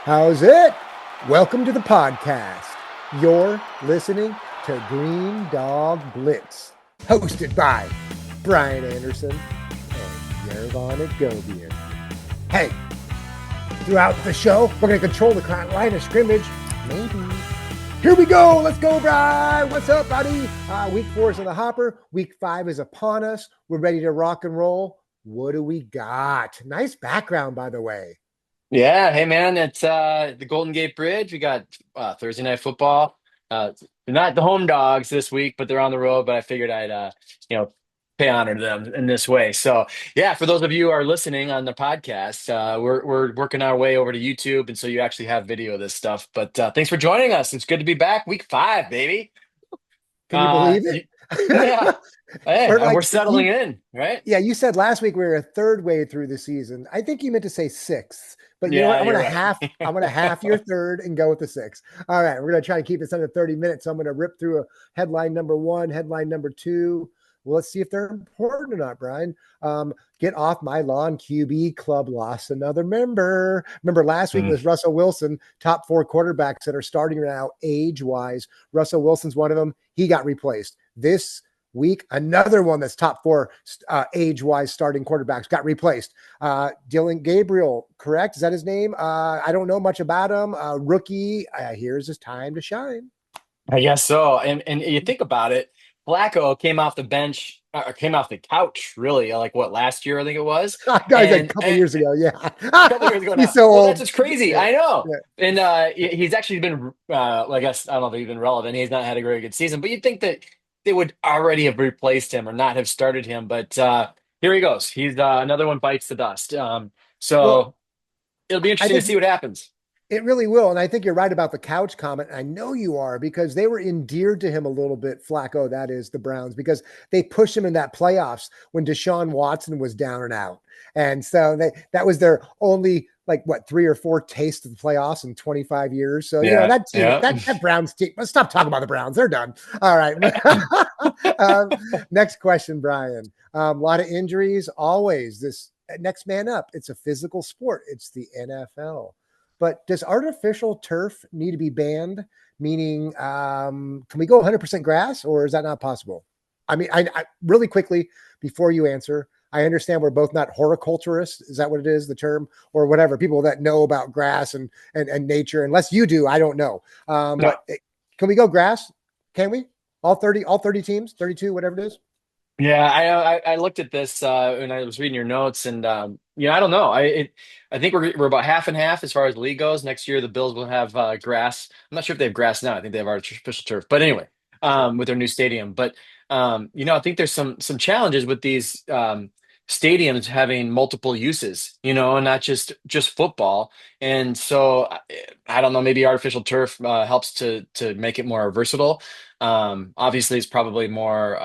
How's it? Welcome to the podcast. You're listening to Green Dog Blitz, hosted by Brian Anderson and Yervon Agobian. Hey, throughout the show, we're going to control the line of scrimmage. Maybe. Here we go. Let's go, Brian. What's up, buddy? Week 4 is in the hopper. Week 5 is upon us. We're ready to rock and roll. What do we got? Nice background, by the way. Yeah, hey man, it's the Golden Gate Bridge. We got Thursday night football. They're not the home dogs this week, but they're on the road. But I figured I'd you know pay honor to them in this way. So yeah, for those of you who are listening on the podcast, we're working our way over to YouTube, and so you actually have video of this stuff. But thanks for joining us. It's good to be back. Week 5, baby. Can you believe it? Yeah, hey, For like we're settling you, in, right? yeah, you said last week we were a third way through the season. I think you meant to say sixth, but you know what? Yeah, you're right. I'm gonna half your third and go with the sixth. All right, we're gonna try to keep this under 30 minutes. So I'm gonna rip through a headline number one, headline number two. Well, let's see if they're important or not, Brian. Get off my lawn. QB club lost another member. Remember last week Mm. was Russell Wilson, top 4 quarterbacks that are starting now age-wise. Russell Wilson's one of them. He got replaced. This week, another one that's top 4 age-wise starting quarterbacks got replaced. Dylan Gabriel, correct? Is that his name? I don't know much about him. Rookie. Here's his time to shine. I guess so. And you think about it, Flacco came off the bench, came off the couch, really, like what, last year, I think it was. Guys, like a And, couple and years ago, yeah. a couple years ago He's now. so Well, that's old. just crazy. Yeah, I know. yeah. And he's actually been, I guess, I don't know if he's been relevant. He's not had a very good season, but you'd think that they would already have replaced him or not have started him. But here he goes. He's another one bites the dust. Well, So it'll be I interesting to think see what happens. it really will. And I think you're right about the couch comment. I know you are because they were endeared to him a little bit, Flacco, that is the Browns, because they pushed him in that playoffs when Deshaun Watson was down and out. And so that was their only like what 3 or 4 tastes of the playoffs in 25 years. So you know Yeah, that team, yeah. that Browns team. Let's stop talking about the Browns. They're done. All right. Next question, Brian. A lot of injuries. Always this next man up. It's a physical sport. It's the NFL. But does artificial turf need to be banned? Meaning, can we go 100% grass, or is that not possible? I mean, I really quickly before you answer, I understand we're both not horticulturists. Is that what it is, the term, or whatever? People that know about grass and nature, unless you do, I don't know. No, Can we go grass? Can we? All 30 teams, 32, whatever it is. yeah, I looked at this when I was reading your notes, and I don't know. I think we're about half and half as far as the league goes. Next year, the Bills will have grass. I'm not sure if they have grass now. I think they have artificial turf. But anyway, Sure. with their new stadium. But I think there's some challenges with these stadiums having multiple uses. And not just football. And so I don't know. Maybe artificial turf helps to make it more versatile. Obviously, it's probably more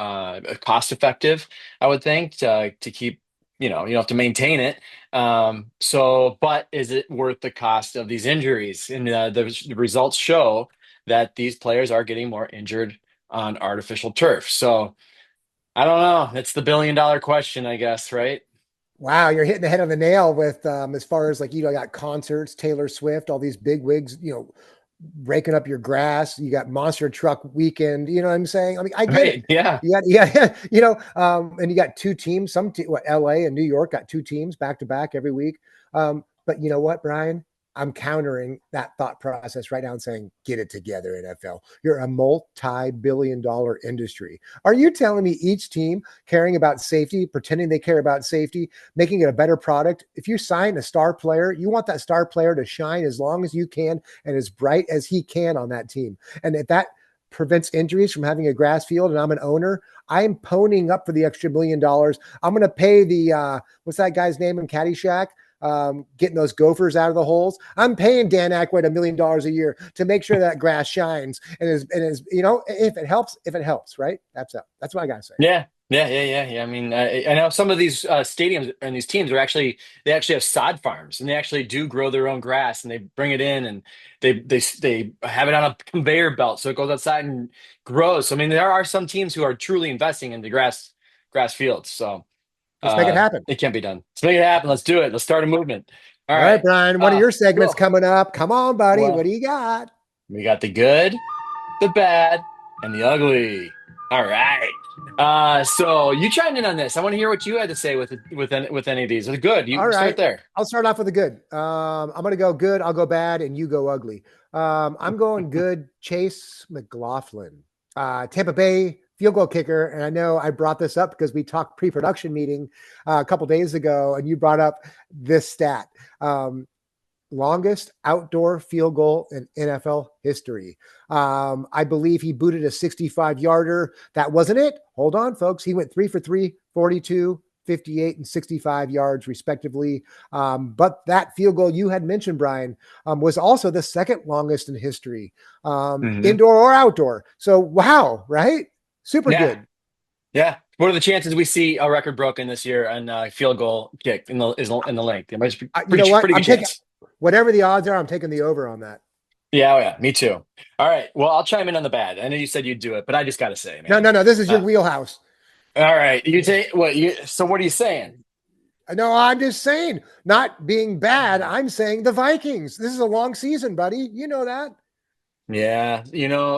cost effective, I would think, to keep, you don't have to maintain it. But is it worth the cost of these injuries? And the results show that these players are getting more injured on artificial turf. So I don't know. It's the $1 billion question, I guess, right? Wow, you're hitting the head on the nail with as far as like got concerts, Taylor Swift, all these big wigs, raking up your grass. You got monster truck weekend. You know what I'm saying? I mean, I get it. Right. Yeah. Yeah, and you got 2 teams. LA and New York got 2 teams back to back every week. But you know what, Brian? I'm countering that thought process right now and saying, get it together, NFL. You're a multi-billion-dollar industry. Are you telling me each team caring about safety, pretending they care about safety, making it a better product? If you sign a star player, you want that star player to shine as long as you can and as bright as he can on that team. And if that prevents injuries from having a grass field and I'm an owner, I'm ponying up for the extra $1 billion. I'm going to pay the, what's that guy's name in Caddyshack? Getting those gophers out of the holes. I'm paying Dan Aykroyd $1 million a year to make sure that grass shines and is if it helps, right? That's what I gotta say. Yeah, yeah. I mean, I know some of these stadiums and these teams they actually have sod farms, and they actually do grow their own grass, and they bring it in, and they have it on a conveyor belt, so it goes outside and grows. So, I mean, there are some teams who are truly investing into grass fields. So Let's make it happen. it can be done. Let's make it happen. Let's do it. Let's start a movement. All All right, right. Brian, one of your segments Cool. coming up. Come on, buddy. What Well, do you got? we got the good, the bad, and the ugly. All right. So you chimed in on this. I want to hear what you had to say with any of these. The good. All You start right. there. I'll start off with the good. I'm going to go good. I'll go bad, and you go ugly. I'm going good. Chase McLaughlin, Tampa Bay field goal kicker. And I know I brought this up because we talked pre-production meeting a couple days ago, and you brought up this stat. Longest outdoor field goal in NFL history. I believe he booted a 65-yarder. That wasn't it. Hold on, folks. He went 3 for 3, 42, 58, and 65 yards, respectively. But that field goal you had mentioned, Brian, was also the second longest in history, Hmm. indoor or outdoor. So, wow, right? Super Yeah. good. Yeah. What are the chances we see a record broken this year on field goal kick in the length? It might be You know what? pretty good I'm taking chance. whatever the odds are. I'm taking the over on that. Yeah, oh yeah, me too. All right. Well, I'll chime in on the bad. I know you said you'd do it, but I just got to say, No, man. no, no. This is your Uh, wheelhouse. all right. You take what you. So what are you saying? No, I'm just saying, not being bad. I'm saying the Vikings. This is a long season, buddy. You know that. Yeah,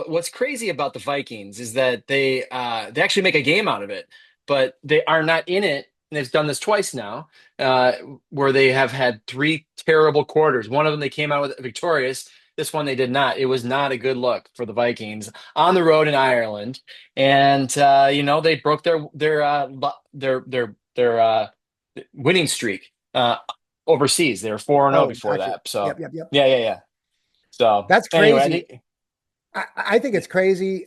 what's crazy about the Vikings is that they actually make a game out of it, but they are not in it. And they've done this twice now, uh, where they have had three terrible quarters. One of them they came out with victorious. This one they did not. It was not a good look for the Vikings on the road in Ireland, and they broke their winning streak overseas. They were 4-0 Oh, before gotcha. that. So Yep, yep, yep. yeah, yeah, yeah. So That's anyway, I crazy. think. I think it's crazy.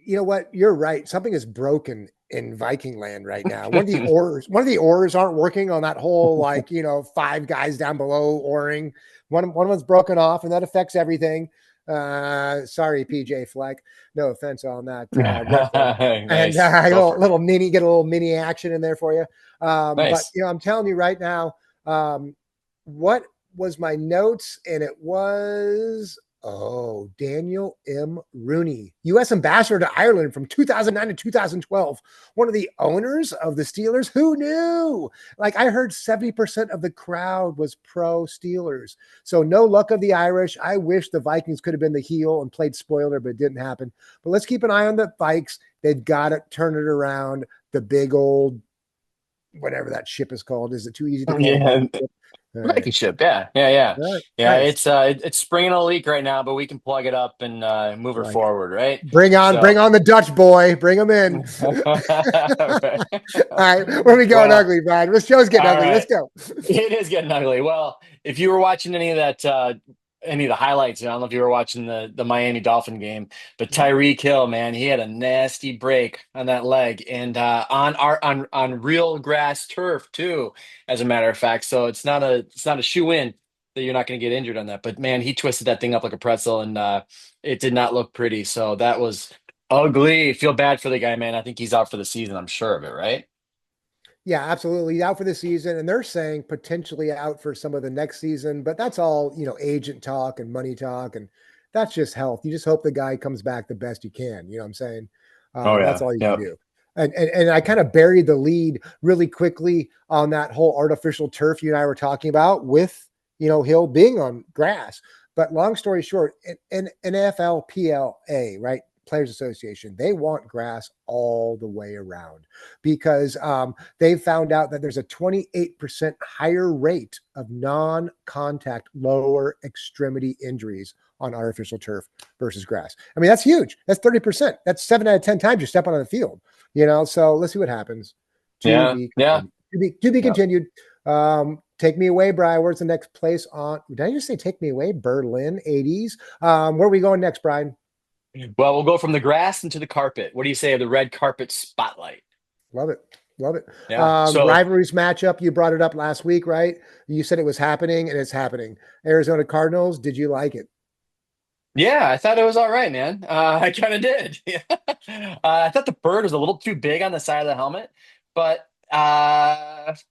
You know what? You're right. Something is broken in Viking land right now. One of the oars aren't working on that whole, like, five guys down below oaring. One of them's broken off, and that affects everything. Sorry, PJ Fleck. No offense on that reference. And Nice. a Go for it. get a little mini action in there for you. But Nice. I'm telling you right now, what was my notes? And it was Daniel M. Rooney, U.S. ambassador to Ireland from 2009 to 2012. One of the owners of the Steelers. Who knew? Like, I heard 70% of the crowd was pro Steelers. So no luck of the Irish. I wish the Vikings could have been the heel and played spoiler, but it didn't happen. But let's keep an eye on the Vikes. They've got to turn it around. The big old, whatever that ship is called. Is it too easy to call a Yeah, Viking ship? All right. Viking ship. Yeah, yeah, yeah, All right. yeah. Nice. It's springing a leak right now, but we can plug it up and move her Like it. forward, right? Bring So, on the Dutch boy. Bring him in. right. All right, where are we going Well, ugly, Brian? This show's getting all ugly. Let's right. go. It is getting ugly. Well, if you were watching any of the highlights, I don't know if you were watching the Miami Dolphin game, but Tyreek Hill, man, he had a nasty break on that leg, and on real grass turf too, as a matter of fact. So it's not a shoe in that you're not going to get injured on that. But man, he twisted that thing up like a pretzel, and it did not look pretty. So that was ugly. Feel bad for the guy, man. I think he's out for the season. I'm sure of it, right? Yeah, absolutely. Out for the season. And they're saying potentially out for some of the next season, but that's all, agent talk and money talk. And that's just health. You just hope the guy comes back the best you can. You know what I'm saying? Oh That's yeah. all you can Yep. do. And I kind of buried the lead really quickly on that whole artificial turf you and I were talking about with, Hill being on grass. But long story short, in NFLPLA, right? Players Association, they want grass all the way around because they found out that there's a 28% higher rate of non-contact lower extremity injuries on artificial turf versus grass. I mean, that's huge. That's 30%. That's 7 out of 10 times you're stepping on the field, So let's see what happens. To Yeah. be Yeah. continued. To be Yeah. continued. Take me away, Brian. Where's the next place on? Did I just say take me away? Berlin, 80s. Where are we going next, Brian? Well, we'll go from the grass into the carpet. What do you say of the red carpet spotlight? Love it. Love it. Yeah. So, Rivalries matchup. You brought it up last week, right? You said it was happening, and it's happening. Arizona Cardinals. Did you like it? yeah, I thought it was all right, man. I kind of did. Yeah. I thought the bird was a little too big on the side of the helmet, but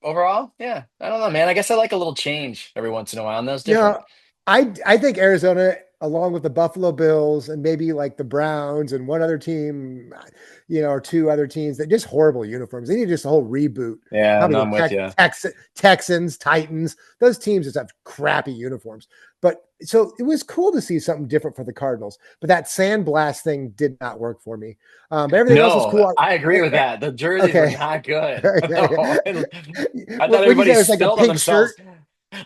overall, yeah, I don't know, man. I guess I like a little change every once in a while, and that was Yeah, different. I think Arizona along with the Buffalo Bills and maybe like the Browns and one other team, or two other teams that just horrible uniforms. They need just a whole reboot. Yeah, Probably no, the I'm with you. Texans, Titans, those teams just have crappy uniforms. But so it was cool to see something different for the Cardinals. But that sandblast thing did not work for me. But everything else was No, cool. I agree with that. The jerseys were Okay. not good. Yeah, No, yeah. I thought What'd you everybody say? It was like a spilled on pink themselves. shirt,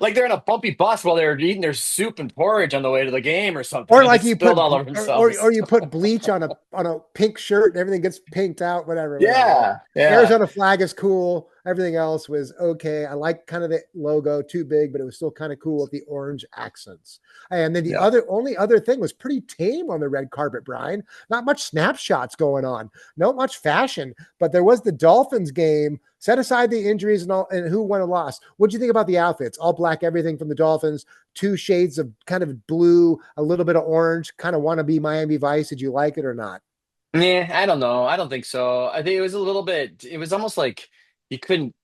Like they're in a bumpy bus while they're eating their soup and porridge on the way to the game or something, or and they like you spilled put, all over or themselves. you put bleach on a pink shirt and everything gets pinked out. Whatever. Yeah, yeah, Arizona flag is cool. Everything else was okay. I like kind of the logo, too big, but it was still kind of cool with the orange accents. And then the yeah. only other thing was pretty tame on the red carpet, Brian. Not much snapshots going on, not much fashion, but there was the Dolphins game. Set aside the injuries and all, and who won or lost. What do you think about the outfits? All black, everything from the Dolphins, two shades of kind of blue, a little bit of orange, kind of want to be Miami Vice. Did you like it or not? Yeah, I don't know. I don't think so. I think it was a little bit. It was almost like you couldn't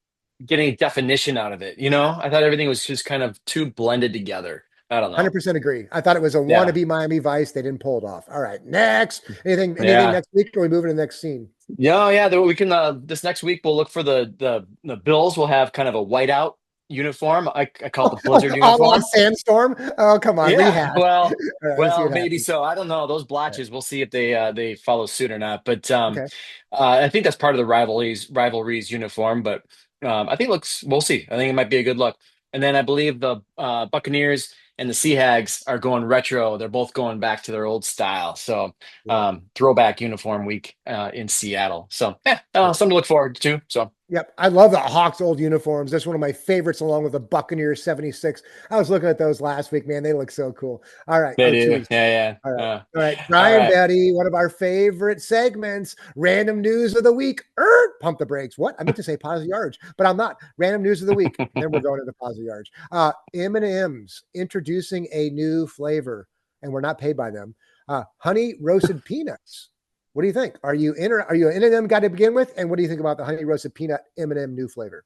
get any definition out of it. I thought everything was just kind of too blended together. I don't know. 100% agree. I thought it was a Yeah, wannabe Miami Vice. They didn't pull it off. All right, next. Anything yeah. next week? Or are we moving to the next scene? Yeah, yeah. We can. This next week, we'll look for the Bills. Will have kind of a whiteout uniform. I call it the Blizzard A la uniform. Sandstorm. Oh, come on, Yeah. rehash. Well, All right, let's see well, what maybe happens. so. I don't know those All right, blotches. We'll see if they follow suit or not. But okay. I think that's part of the rivalries uniform. But I think it looks. We'll see. I think it might be a good look. And then I believe the Buccaneers and the Sea Hags are going retro. They're both going back to their old style. So Cool. throwback uniform week in Seattle. So yeah, Cool. something to look forward to. So Yep. I love the Hawks old uniforms. That's one of my favorites, along with the Buccaneers 76. I was looking at those last week, man. They look so cool. All right. they Oh, do. 2 weeks. Yeah, All right. yeah. All right. All Brian right. Betty, one of our favorite segments, random news of the week. Pump the brakes. What? I meant to say positive yards, but I'm not. Random news of the week. And then we're going into positive yards. M&M's introducing a new flavor, and we're not paid by them. Honey roasted peanuts. What do you think? Are you in, or are you an M&M guy to begin with? And what do you think about the honey roasted peanut M&M new flavor?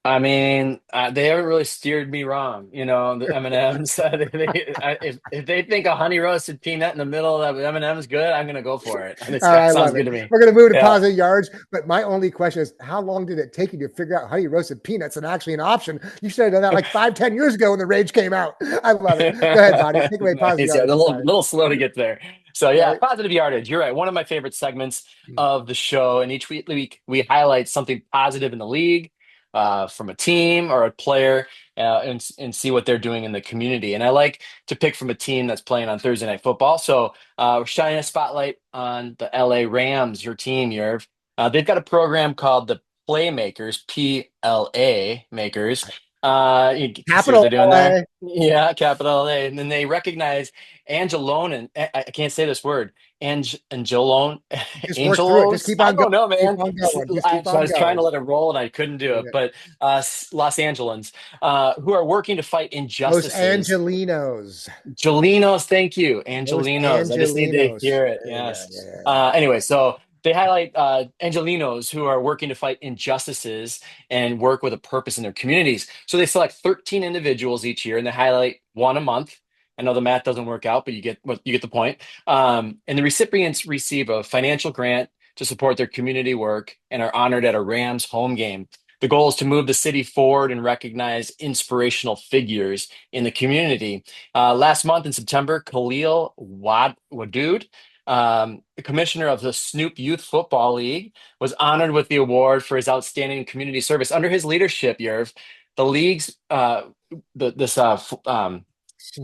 I mean, they haven't really steered me wrong. The M&Ms. If they think a honey roasted peanut in the middle of M&M is good, I'm gonna go for it. And All that right, I sounds love good it. to me. We're going to move to Yeah. positive yards, but my only question is, how long did it take you to figure out honey roasted peanuts and actually an option? You should have done that like 5, 10 years ago when the rage came out. I love it. Go ahead, Bonnie. Take away positive Nice. Yeah, a yards. I'm little sorry. little slow to get there. So yeah, Right. positive yardage. You're right. One of my favorite segments of the show, and each week we highlight something positive in the league, from a team or a player, and see what they're doing in the community. And I like to pick from a team that's playing on Thursday Night Football. So we're shining a spotlight on the LA Rams, your team, Yerv. They've got a program called the Playmakers, PLA Makers. You can see what Capital they're doing there. LA. Yeah, capital A. And then they recognize Angelone, and I can't say this word, Angelone, Just work through it. Just Angelos. keep I on going. don't know, Keep man. on going. Just I, keep so I on was trying to going. let it roll and I couldn't do it. Okay. But Los Angelans, who are working to fight Los injustices. Angelinos. Angelinos, thank you. Los Angelinos. I just need to Angelinos. hear it. There you go. Yes. Yeah. Anyway, so they highlight Angelinos who are working to fight injustices and work with a purpose in their communities. So they select 13 individuals each year, and they highlight one a month. I know the math doesn't work out, but you get the point. And the recipients receive a financial grant to support their community work and are honored at a Rams home game. The goal is to move the city forward and recognize inspirational figures in the community. Last month in September, Khalil Wadood, the commissioner of the Snoop Youth Football League, was honored with the award for his outstanding community service. Under his leadership, Yerv, the league's what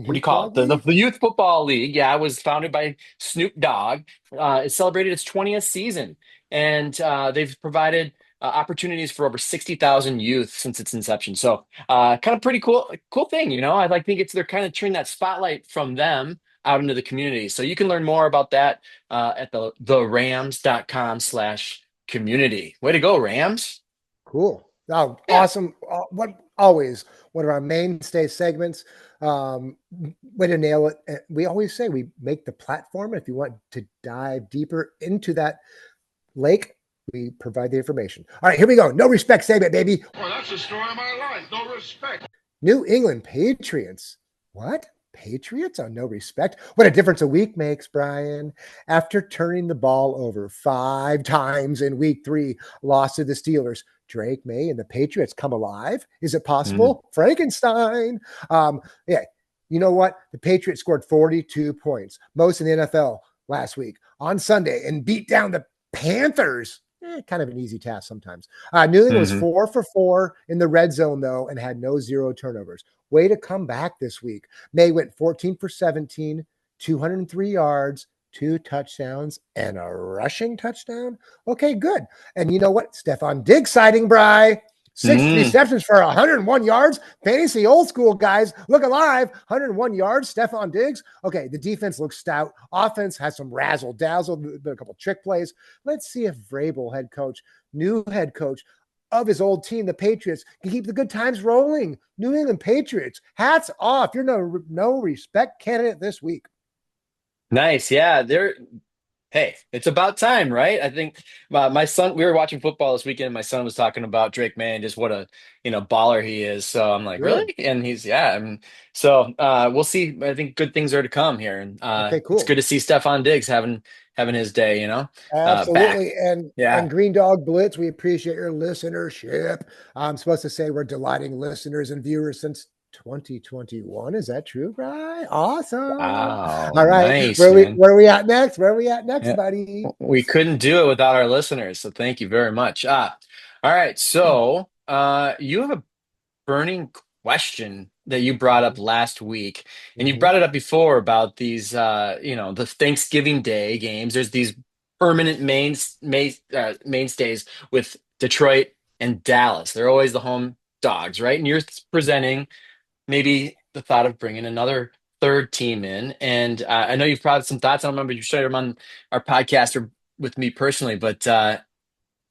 do you Snoop call it? Dogg The Youth Football League, yeah, was founded by Snoop Dogg. It celebrated its 20th season, and they've provided opportunities for over 60,000 youth since its inception. So, kind of pretty cool thing, I like think they're kind of turning that spotlight from them out into the community. So you can learn more about that at therams.com/community. Way to go, Rams! Cool. Oh, Yeah. awesome. What always one of our mainstay segments. Way to nail it. We always say we make the platform. If you want to dive deeper into that lake, we provide the information. All right, here we go. No respect segment, baby. Well, that's the story of my life. No respect. New England Patriots. What? Patriots on no respect. What a difference a week makes, Brian. After turning the ball over 5 times in week 3, lost to the Steelers. Drake May and the Patriots come alive. Is it Mm. possible? Frankenstein. Yeah. You know what? The Patriots scored 42 points, most in the NFL last week on Sunday, and beat down the Panthers. Kind of an easy task sometimes. New England was Hmm. 4 for 4 in the red zone, though, and had no 0 turnovers. Way to come back this week. May went 14 for 17, 203 yards, 2 touchdowns, and a rushing touchdown. Okay, good. And you know what? Stephon Diggs sighting, Bry. 6 Mm. receptions for 101 yards. Fantasy old school guys. Look alive. 101 yards. Stephon Diggs. Okay, the defense looks stout. Offense has some razzle dazzle, a couple trick plays. Let's see if Vrabel, new head coach of his old team, the Patriots, can keep the good times rolling. New England Patriots, hats off. You're no respect candidate this week. Nice. Yeah. Hey, it's about time, right? I think my son, we were watching football this weekend. And my son was talking about Drake May and just what a, baller he is. So I'm like, Good. really? And yeah. So we'll see. I think good things are to come here. And Okay, it's good cool. to see Stephon Diggs having his day, back. Absolutely. And Yeah. Green Dog Blitz, we appreciate your listenership. I'm supposed to say we're delighting listeners and viewers since 2021. Is that true, Bri? Awesome. Wow. All right. Nice, Where man. are we at next? Where are we at next, Yeah. buddy? We couldn't do it without our listeners. So thank you very much. All right. So you have a burning question that you brought up last week, and you Mm-hmm. brought it up before about these, the Thanksgiving Day games. There's these permanent mainstays with Detroit and Dallas. They're always the home dogs, right? And you're presenting maybe the thought of bringing another third team in. And I know you've probably some thoughts. I don't remember you shared them on our podcast or with me personally, but I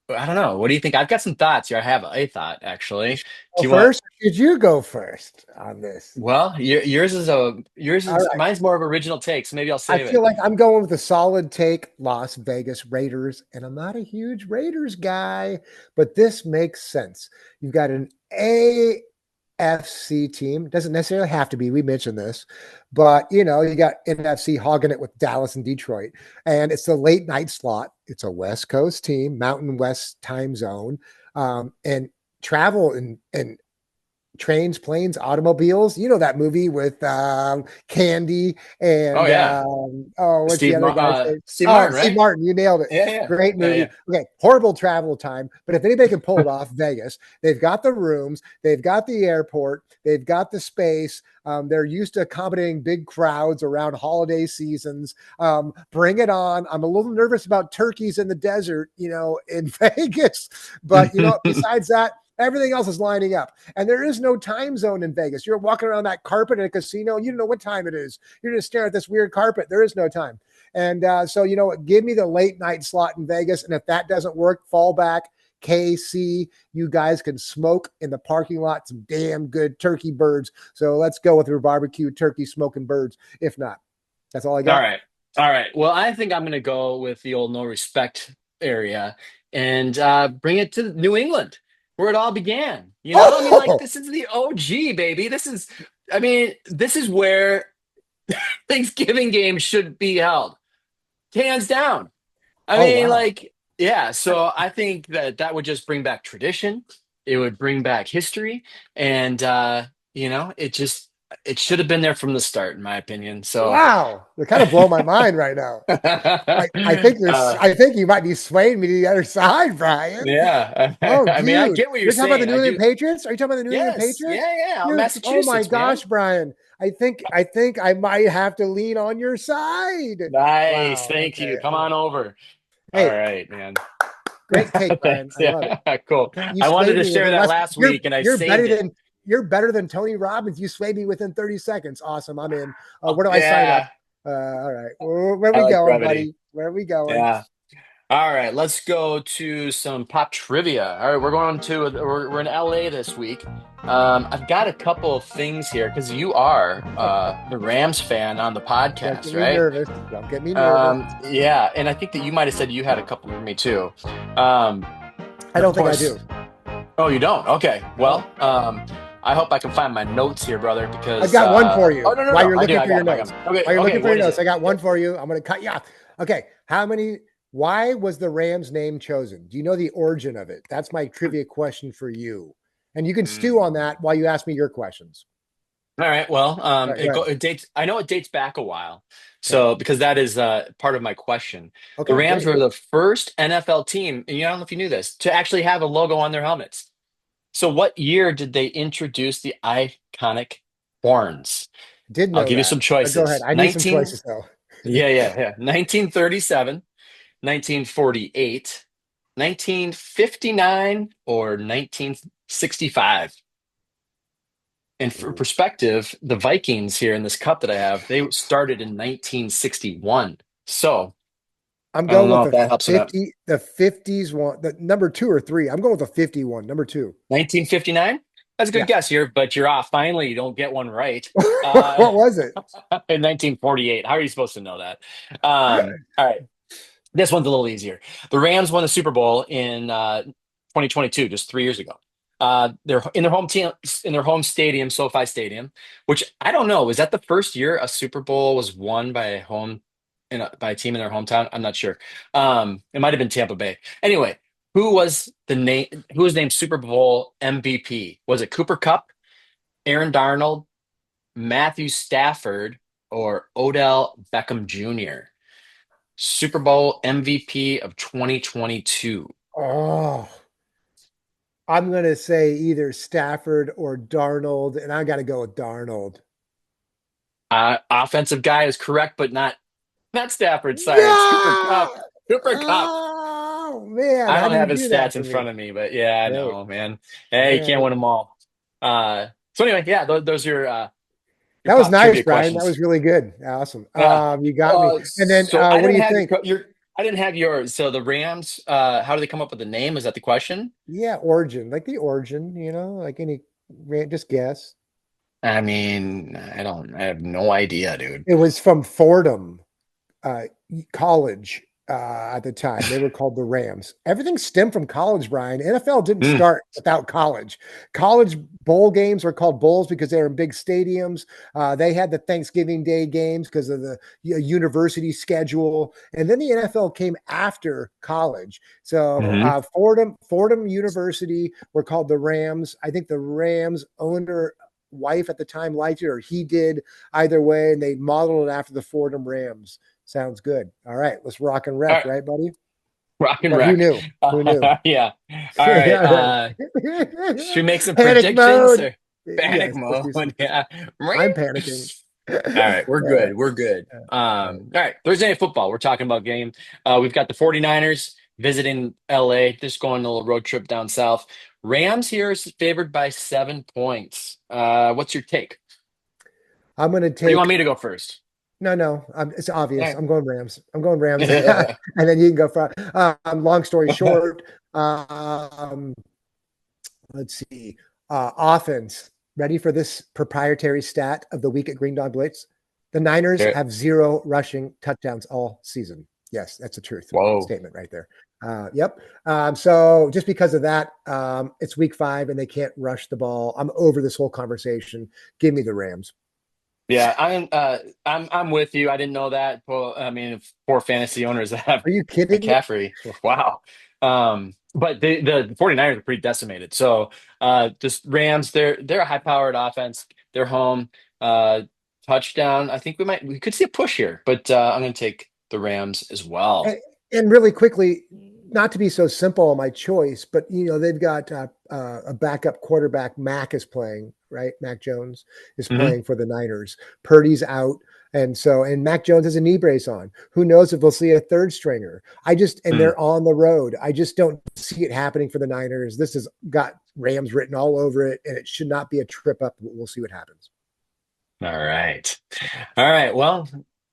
don't know. What do you think? I've got some thoughts here. I have a thought actually. Go Do you want? first? Or should you go first on this? Well, yours All is right. mine's more of original take, so maybe I'll I save feel it. like I'm going with a solid take, Las Vegas Raiders, and I'm not a huge Raiders guy, but this makes sense. You've got an AFC team. Doesn't necessarily have to be. We mentioned this, but you got NFC hogging it with Dallas and Detroit, and it's the late night slot. It's a West Coast team, Mountain West time zone, and travel and trains, planes, automobiles. You know that movie with Candy Oh and yeah, what's the other guy's name? Steve Oh, Martin, Steve right? Martin. You nailed it. Yeah, yeah, Great yeah, movie. Okay, horrible travel time, but if anybody can pull it off, Vegas. They've got the rooms, they've got the airport, they've got the space. They're used to accommodating big crowds around holiday seasons. Bring it on. I'm a little nervous about turkeys in the desert, in Vegas, but yeah. besides that, everything else is lining up. And there is no time zone in Vegas. You're walking around that carpet in a casino. You don't know what time it is. You're just staring at this weird carpet. There is no time. And so, you know what? Give me the late night slot in Vegas. And if that doesn't work, fall back. KC, you guys can smoke in the parking lot some damn good turkey birds. So let's go with your barbecue turkey smoking birds. If not, that's all I All got. right. All right. Well, I think I'm going to go with the old no respect area and bring it to New England, where it all began. I mean, like, Oh, this is the OG, baby. This is where Thanksgiving games should be held, hands down. I oh mean, wow. like, yeah. So I think that would just bring back tradition. It would bring back history, and it should have been there from the start, in my opinion. So. Wow. You're kind of blowing my mind right now. I think you might be swaying me to the other side, Brian. Yeah. Oh, I mean, I dude. get what you're You're talking about the saying. New I England do. Patriots? Are you talking about the New England Yes. Patriots? Yeah, yeah. I'm Dude, oh my Massachusetts, man. gosh, Brian. I think I might have to lean on your side. Nice. Wow. Thank you. Okay. Come All on right. over. All Hey, right, man. great take, Brian. Thanks. I love it. Yeah. Cool. You I wanted swayed to me share within that less. last week and I You're saved better it. than Tony Robbins. You swayed me within 30 seconds. Awesome. I'm in. Where do I sign up? Yeah. All right. Where I we like going, brevity. buddy? Where are we going? Yeah. All right, let's go to some pop trivia. All right, we're in LA this week. I've got a couple of things here because you are the Rams fan on the Don't get podcast, me right? nervous. Don't get me nervous. Yeah, and I think that you might have said you had a couple for me too. Um, I of don't think I course. do. Oh, you don't? Okay. No. Well, I hope I can find my notes here, brother, I've because got one for oh you. no no While no, you're I do, looking I for got your him, I got notes, him. Okay, while you're okay, looking for your what is notes, it? I got one Yep. for you. I'm going to cut you off. Okay. Why was the Rams name chosen? Do you know the origin of it? That's my trivia question for you. And you can stew on Mm. that while you ask me your questions. All right. Well, All right, go ahead. it dates. I know it dates back a while. Okay. So because that is part of my question. The Okay, Rams great. were the first NFL team, and I don't know if you knew this, to actually have a logo on their helmets. So what year did they introduce the iconic horns? Did I'll know give you that. some But go ahead. choices. I need some 19, choices though. yeah. 1937, 1948, 1959, or 1965. And for Ooh. perspective, the Vikings here in this cup that I have, they started in 1961. So I'm I don't going with know if that helps it up. the 50s one, the number 2 or 3. I'm going with the 51, number 2. 1959? That's a good Yeah. guess here, but you're off. Finally, you don't get one right. What was it? In 1948. How are you supposed to know that? All right. This one's a little easier. The Rams won the Super Bowl in 2022, just 3 years ago. They're in their home team in their home stadium, SoFi Stadium, which I don't know. Was that the first year a Super Bowl was won by a home by a team in their hometown? I'm not sure. It might have been Tampa Bay. Anyway, who was named Super Bowl MVP? Was it Cooper Cup, Aaron Darnold, Matthew Stafford, or Odell Beckham Jr.? Super Bowl MVP of 2022. Oh, I'm going to say either Stafford or Darnold, and I got to go with Darnold. Offensive guy is correct, but not Stafford. Sorry, it's Cooper Cup. No! Cooper Cup. Oh, man. I How don't do you have his do that stats to in me? front of me, but yeah, I Great. know, man. All Hey, you can't right. win them all. So anyway, yeah, those are your That was pop nice, trivia Brian. That questions. was really good. Awesome. Yeah. You got me. And then So I what do didn't you have think? I didn't have yours. So the Rams, how do they come up with the name? Is that the question? Yeah, origin, like the origin, like just guess. I mean, I have no idea, dude. It was from Fordham uh, College at the time. They were called the Rams. Everything stemmed from college, Brian. NFL didn't Hmm. start without college. College bowl games were called bowls because they were in big stadiums. They had the Thanksgiving Day games because of the university schedule. And then the NFL came after college. So Hmm. Fordham University were called the Rams. I think the Rams owner wife at the time liked it, or he did. Either way, and they modeled it after the Fordham Rams. Sounds good. All right, let's rock and All wreck, right. right, buddy? Rock and But who wreck. knew? Who knew? Yeah. All right. All Should we make some right. Panic predictions mode. or panic Yes, let's mode? do some. Yeah. I'm panicking. All right, we're Uh, good. We're good. all right. All right, Thursday Night Football. We're talking about game. We've got the 49ers visiting LA, just going on a little road trip down south. Rams here is favored by 7 points. What's your take? I'm going to Or do you want take. me to go first? No. It's obvious. Yeah. I'm going Rams. I'm going Rams, and then you can go for. Long story short, um, let's see. Offense. Ready for this proprietary stat of the week at Green Dog Blitz? The Niners Okay. have 0 rushing touchdowns all season. Yes, that's a truth Whoa. statement right there. Yep. So just because of that, it's week 5 and they can't rush the ball. I'm over this whole conversation. Give me the Rams. Yeah, I'm with you. I didn't know that. Well, I mean, if poor fantasy owners that have Are you kidding me? McCaffrey. Wow. But the 49ers are pretty decimated. So just Rams, they're a high powered offense. They're home. Uh Touchdown. I think we could see a push here, but I'm gonna take the Rams as well. And, and really quickly, not to be so simple on my choice, but they've got a backup quarterback. Mac is playing, right? Mac Jones is Hmm. playing for the Niners. Purdy's out. And Mac Jones has a knee brace on. Who knows if we'll see a third stringer? And Mm. they're on the road. I just don't see it happening for the Niners. This has got Rams written all over it, and it should not be a trip up. We'll see what happens. All right. All right. Well,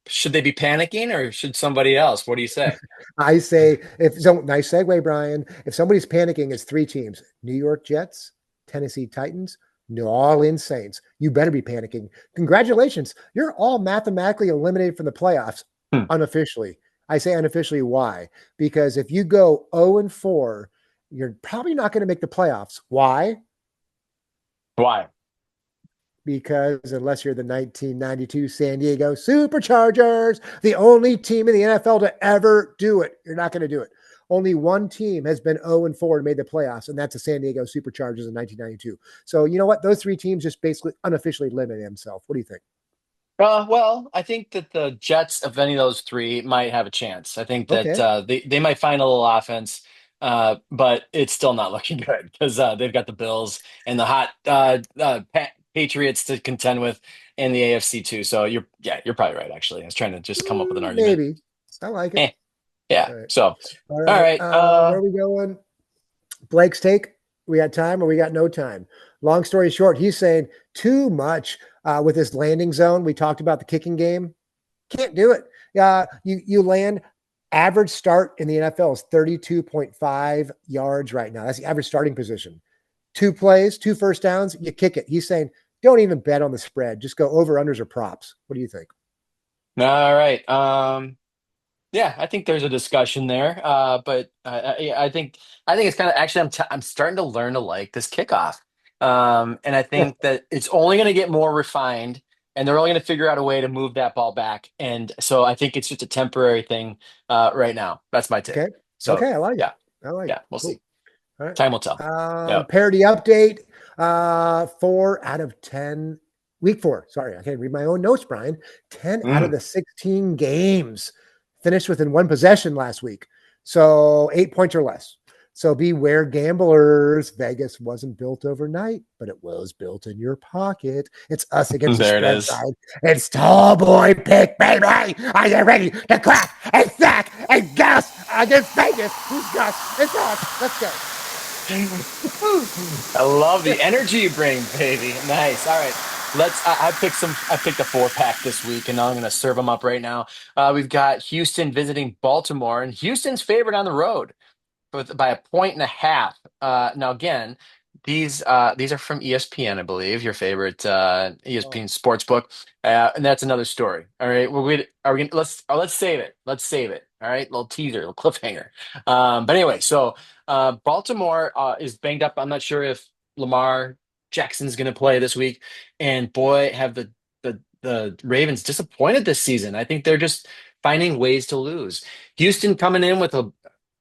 should they be panicking or should somebody else? What do you say? I say, nice segue, Brian. If somebody's panicking, it's 3 teams: New York Jets, Tennessee Titans, New Orleans Saints. You better be panicking. Congratulations. You're all mathematically eliminated from the playoffs Hmm. unofficially. I say unofficially. Why? Because if you go 0-4, you're probably not going to make the playoffs. Why? Why? because unless you're the 1992 San Diego Superchargers, the only team in the NFL to ever do it, you're not going to do it. Only one team has been 0-4 and made the playoffs, and that's the San Diego Superchargers in 1992. So you know what? Those three teams just basically unofficially limited themselves. What do you think? Well, I think that the Jets, of any of those three, might have a chance. I think that Okay. they might find a little offense, but it's still not looking good because they've got the Bills and the hot Patriots to contend with in the AFC too. So you're probably right. Actually, I was trying to just come up with an argument. Maybe. I like it. Eh, yeah. All right. So All all right. right. Where are we going? Blake's take. We got time or we got no time. Long story short, he's saying too much with this landing zone. We talked about the kicking game. Can't do it. You land average start in the NFL is 32.5 yards right now. That's the average starting position. Two plays, two first downs, you kick it. He's saying don't even bet on the spread. Just go over unders or props. What do you think? All right. Yeah, I think there's a discussion there, but I think it's kind of actually I'm starting to learn to like this kickoff, and I think that it's only going to get more refined, and they're only going to figure out a way to move that ball back, and so I think it's just a temporary thing right now. That's my take. Okay. So Okay. I like it. yeah, I like it. yeah, we'll Cool. see. All right. Time will tell. Yeah. Parity update. 4 out of 10. Week 4. Sorry, I can't read my own notes, Brian. 10 out of Mm. the 16 games finished within one possession last week. So 8 points or less. So beware, gamblers. Vegas wasn't built overnight, but it was built in your pocket. It's us against the There it spread, is. Brian. It's tall boy pick, baby. Are you ready to clap and sack and gas against Vegas? Who's got? It's us. Let's go. I love the energy you bring, baby. Nice. All right. I picked a four pack this week, and I'm going to serve them up right now. We've got Houston visiting Baltimore, and Houston's favored on the road by 1.5 points. Now, again, these are from ESPN, I believe, your favorite ESPN sports book, and that's another story. All right, are we gonna, let's save it. Let's save it. All right, little teaser, little cliffhanger. But anyway, so Baltimore is banged up. I'm not sure if Lamar Jackson's going to play this week, and boy, have the Ravens disappointed this season. I think they're just finding ways to lose. Houston coming in with a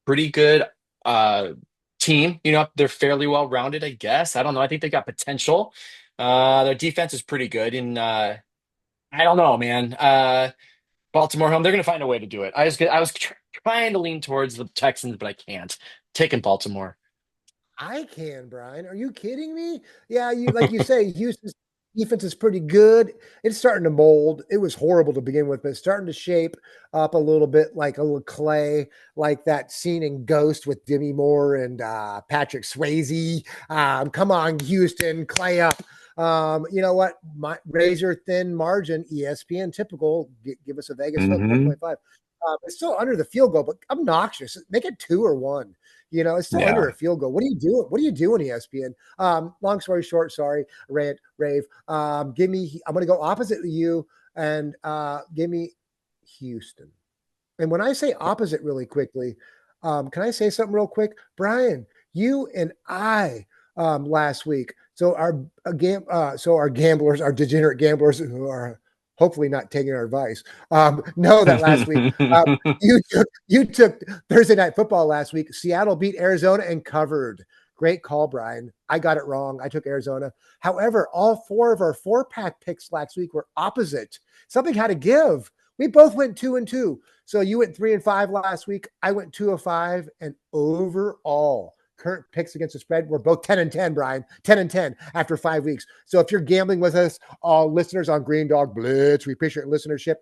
pretty good uh team. They're fairly well rounded, I guess. I don't know. I think they got potential. Their defense is pretty good, and I don't know, man. Baltimore home, they're going to find a way to do it. I was trying to lean towards the Texans, but I can't. Taking Baltimore. I can, Brian. Are you kidding me? Yeah, you like you say, Houston's defense is pretty good. It's starting to mold. It was horrible to begin with, but it's starting to shape up a little bit like a little clay, like that scene in Ghost with Demi Moore and Patrick Swayze. Come on, Houston, clay up. You know what? My razor thin margin, ESPN typical. Give us a Vegas hook, Hmm. 1.5. It's still under the field goal, but obnoxious. Make it 2 or 1. It's still under Yeah. a field goal. What are you doing? What are you doing, ESPN? Long story short, sorry, rave. Give me. I'm going to go opposite of you and give me Houston. And when I say opposite, really quickly, can I say something real quick, Brian? You and I last week. So our gamblers, our degenerate gamblers who are hopefully not taking our advice, know that last week you took Thursday night football last week. Seattle beat Arizona and covered. Great call, Brian. I got it wrong. I took Arizona. However, all 4 of our 4-pack picks last week were opposite. Something had to give. We both went 2-2. So you went 3-5 last week. I went 2-5. And overall, current picks against the spread, we're both 10-10, Brian. 10-10 after 5 weeks. So if you're gambling with us, all listeners on Green Dog Blitz, we appreciate listenership.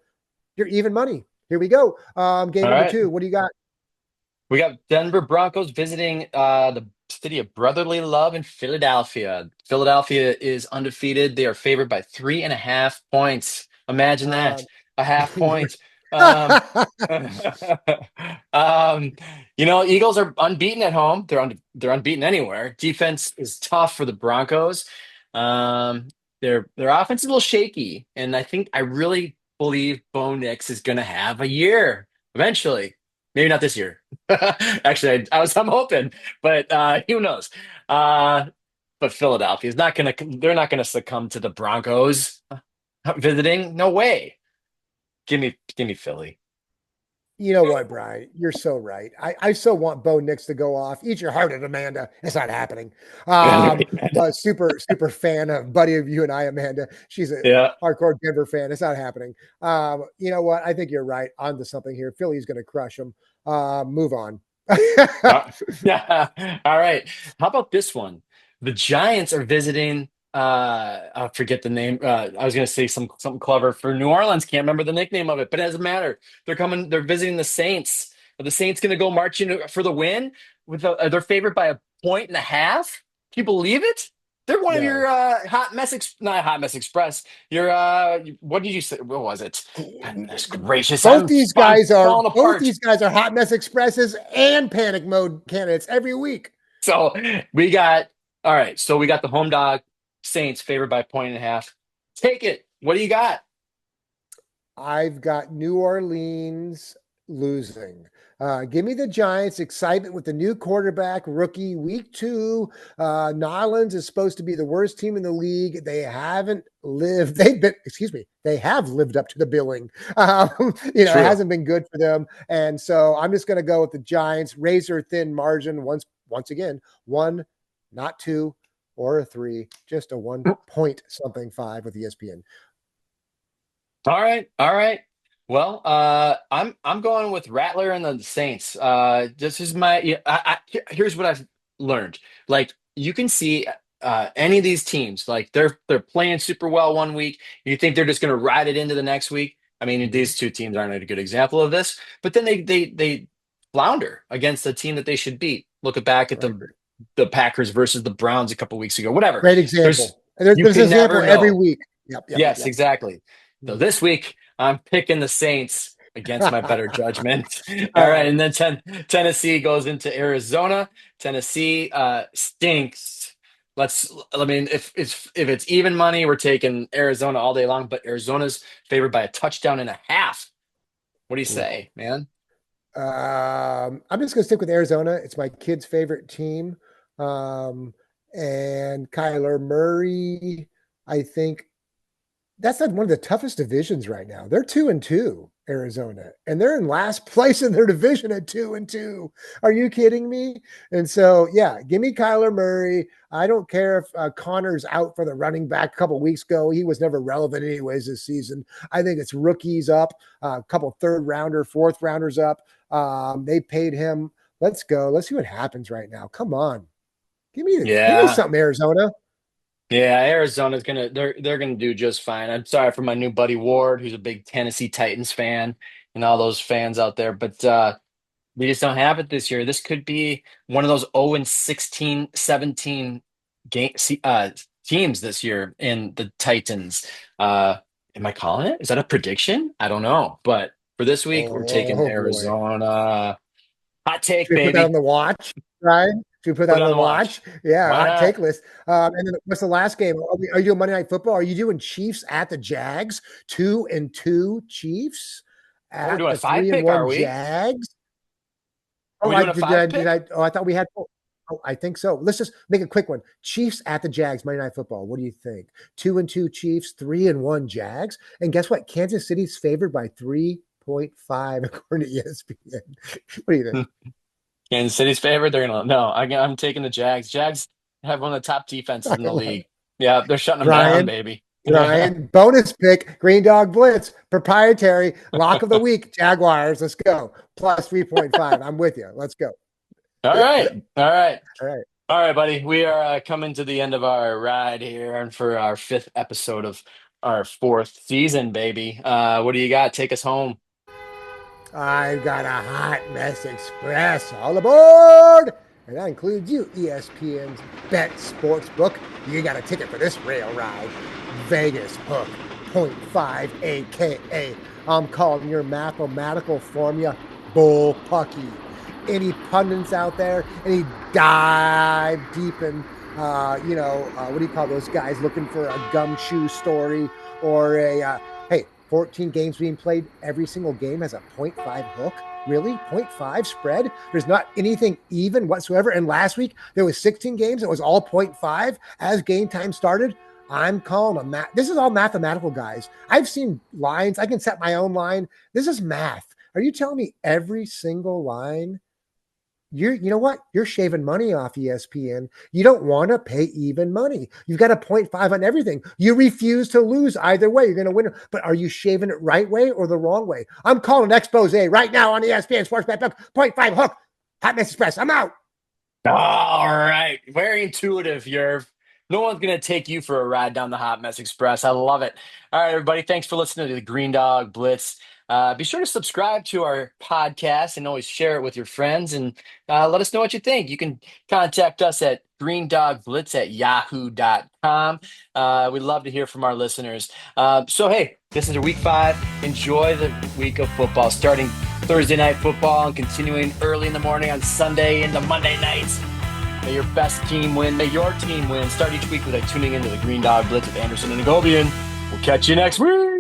You're even money. Here we go. Game All number right. 2. What do you got? We got Denver Broncos visiting the city of brotherly love in Philadelphia. Philadelphia is undefeated. They are favored by 3.5 points. Imagine that, Um, a half point. Um, um, Eagles are unbeaten at home. They're unbeaten anywhere. Defense is tough for the Broncos. Um, their offense is a little shaky, and I really believe Bo Nix is going to have a year eventually. Maybe not this year. Actually, I'm hoping, but who knows? Uh, but Philadelphia's not gonna. They're not gonna succumb to the Broncos visiting. No way. Give me Philly. You know what, Brian? You're so right. I so want Bo Nix to go off. Eat your heart out, Amanda. It's not happening. A super fan of buddy of you and I, Amanda. She's a Yeah. hardcore Denver fan. It's not happening. You know what? I think you're right onto something here. Philly's going to crush them. Move on. Yeah. All right. How about this one? The Giants are visiting. I forget the name. I was going to say something clever for New Orleans. Can't remember the nickname of it, but it doesn't matter. They're coming. They're visiting the Saints. Are the Saints going to go marching for the win? They're favored by 1.5. Can you believe it? They're one of your No. not hot mess express. Your what did you say? What was it? Goodness gracious! Both I'm falling both apart. these guys are hot mess expresses and panic mode candidates every week. So we got all right. So we got the home dog Saints favored by 1.5. Take it. What do you got? I've got New Orleans losing. Give me the Giants. Excitement with the new quarterback, rookie, week 2. Nolans is supposed to be the worst team in the league. They haven't lived. They have lived up to the billing. It True. hasn't been good for them. And so I'm just going to go with the Giants. Razor thin margin once again. 1, not 2 or a 3, just a 1 point something 5 with ESPN. All right. All right. Well, I'm going with Rattler and the Saints. This is my yeah, here's what I've learned. Like you can see any of these teams, like they're playing super well one week. You think they're just going to ride it into the next week. I mean, these two teams aren't a good example of this, but then they flounder against a team that they should beat. Look back at the Packers versus the Browns a couple weeks ago. Whatever. Great There's example. And there's you an can example never every know. week. Yep. Yes, exactly. So Mhm. this week, I'm picking the Saints against my better judgment. All All right. right. And then Tennessee goes into Arizona. Tennessee stinks. I mean, if it's even money, we're taking Arizona all day long, but Arizona's favored by a touchdown and a half. What do you Ooh. say, man? I'm just going to stick with Arizona. It's my kid's favorite team. Um, and Kyler Murray, I think that's not one of the toughest divisions right now. They're 2-2, Arizona, and they're in last place in their division at 2-2. Are you kidding me? And so, yeah, give me Kyler Murray. I don't care if Connor's out for the running back a couple weeks ago. He was never relevant anyways this season. I think it's rookies up, a couple third rounder, fourth rounders up. They paid him. Let's go. Let's see what happens right now. Come on, give me Yeah. something, Arizona. Yeah, Arizona's they're gonna do just fine. I'm sorry for my new buddy Ward, who's a big Tennessee Titans fan, and all those fans out there, but we just don't have it this year. This could be one of those 0 and 16, 17 teams this year in the Titans. Am I calling it? Is that a prediction? I don't know. But for this week, we're taking Oh boy. Arizona. Hot take, Should we put that on baby. the watch, Ryan? Should we put Put that it on on the the watch? watch. Yeah, Why hot not? take list. And then what's the last game? Are you doing Monday Night Football? Are you doing Chiefs at the Jags? 2-2 Chiefs Oh, we're at doing a the five three and pick, are one we? Jags. Are Oh, we doing a five did pick? I? Oh, I thought we had. Oh, I think so. Let's just make a quick one. Chiefs at the Jags, Monday Night Football. What do you think? 2-2 Chiefs, 3-1 Jags. And guess what? Kansas City's favored by 3.5 according to ESPN. What do you think? Kansas City's favorite. They're gonna no. I'm taking the Jags. Jags have one of the top defenses in I the love league. Yeah, they're shutting them down, Brian. baby. Ryan, bonus pick, Green Dog Blitz, proprietary lock of the week, Jaguars. Let's go. Plus 3.5. I'm with you. Let's go. All right, all right, All right. all right, buddy. We are coming to the end of our ride here, and for our fifth episode of our fourth season, baby. What do you got? Take us home. I've got a hot mess express all aboard. And that includes you, ESPN's Bet Sportsbook. You got a ticket for this rail ride. Vegas Hook, point 0.5 AKA. I'm calling your mathematical formula bull pucky. Any pundits out there? Any dive deep in, what do you call those guys looking for a gumshoe story or hey, 14 games being played, every single game has a point 0.5 hook. Really? 0.5 spread? There's not anything even whatsoever. And last week there was 16 games. It was all 0.5 as game time started. I'm calling this is all mathematical, guys. I've seen lines. I can set my own line. This is math. Are you telling me every single line? You know what? You're shaving money off ESPN. You don't want to pay even money. You've got a 0.5 on everything. You refuse to lose either way. You're going to win. But are you shaving it right way or the wrong way? I'm calling an expose right now on ESPN Sports Bet Book. 0.5 hook. Hot Mess Express. I'm out. All right. Very intuitive, Yerv. No one's going to take you for a ride down the Hot Mess Express. I love it. All right, everybody. Thanks for listening to the Green Dog Blitz. Be sure to subscribe to our podcast and always share it with your friends and let us know what you think. You can contact us at greendogblitz@yahoo.com. We'd love to hear from our listeners. Hey, this is week 5. Enjoy the week of football, starting Thursday night football and continuing early in the morning on Sunday into Monday nights. May your best team win. May your team win. Start each week with tuning into the Green Dog Blitz with Anderson and Agobian. We'll catch you next week.